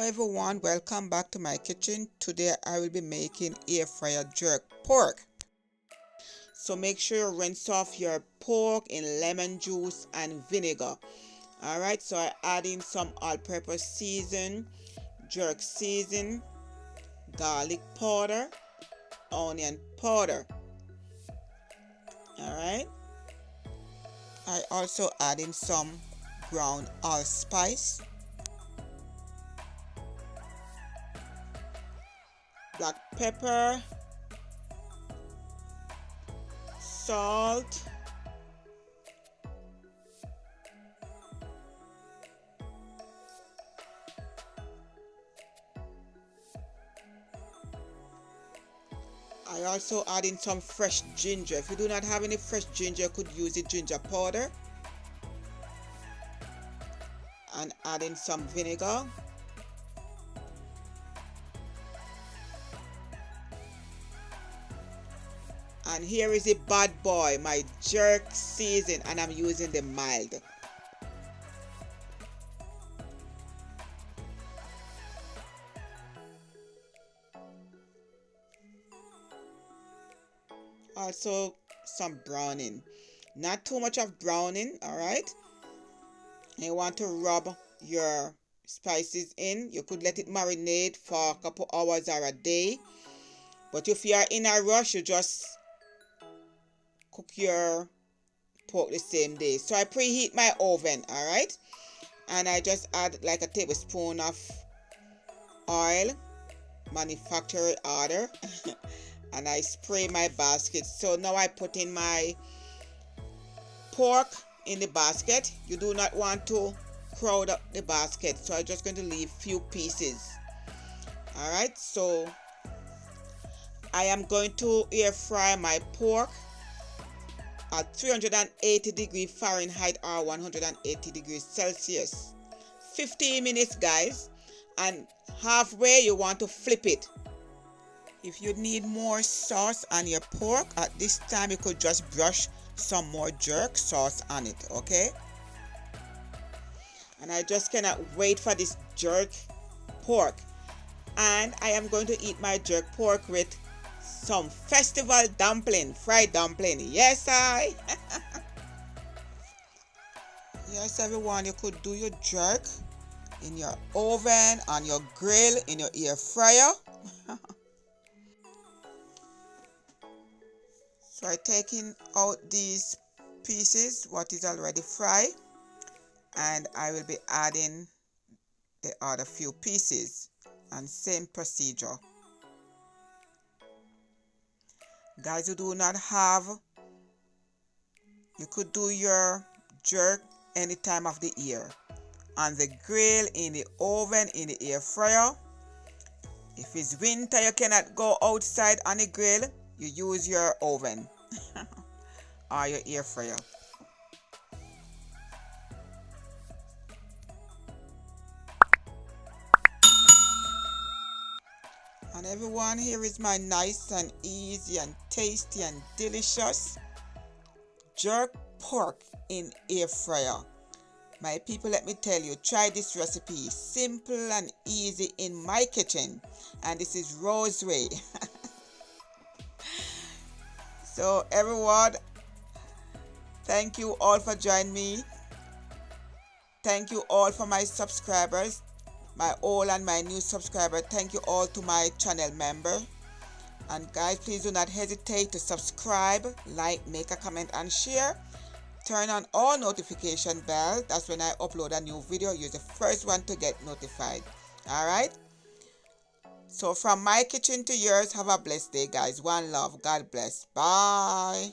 everyone, welcome back to my kitchen. Today I will be making air fryer jerk pork. So make sure you rinse off your pork in lemon juice and vinegar. Alright, so I add in some all-purpose season, jerk season, garlic powder, onion powder. Alright, I also add in some ground allspice, black pepper, salt, I also add in some fresh ginger. If you do not have any fresh ginger, you could use the ginger powder. And add in some vinegar. And here is the bad boy, my jerk season, and I'm using the mild. Also some browning, not too much of browning. All right, you want to rub your spices in. You could let it marinate for a couple hours or a day, but if you are in a rush, you just cook your pork the same day. So I preheat my oven, all right, and I just add like a tablespoon of oil, manufacturer order, and I spray my basket. So now I put in my pork in the basket. You do not want to crowd up the basket, so I'm just going to leave few pieces. All right, so I am going to air fry my pork at 380 degrees Fahrenheit or 180 degrees Celsius. 15 minutes, guys, and halfway you want to flip it. If you need more sauce on your pork, at this time you could just brush some more jerk sauce on it, okay? And I just cannot wait for this jerk pork. And I am going to eat my jerk pork with some festival dumpling, fried dumpling. Yes, yes, everyone, you could do your jerk in your oven, on your grill, in your air fryer. So I'm taking out these pieces, what is already fried, and I will be adding the other few pieces, and same procedure. Guys, you do not have, you could do your jerk any time of the year, on the grill, in the oven, in the air fryer. If it's winter, you cannot go outside on the grill, you use your oven or your air fryer. And everyone, here is my nice and easy and tasty and delicious jerk pork in air fryer. My people, let me tell you, try this recipe. Simple and easy in my kitchen. And this is Roseway. So everyone, thank you all for joining me. Thank you all for my subscribers, my old and my new subscriber. Thank you all to my channel member. And guys, please do not hesitate to subscribe, like, make a comment and share. Turn on all notification bell. That's when I upload a new video. You're the first one to get notified. All right. So from my kitchen to yours, have a blessed day, guys. One love. God bless. Bye.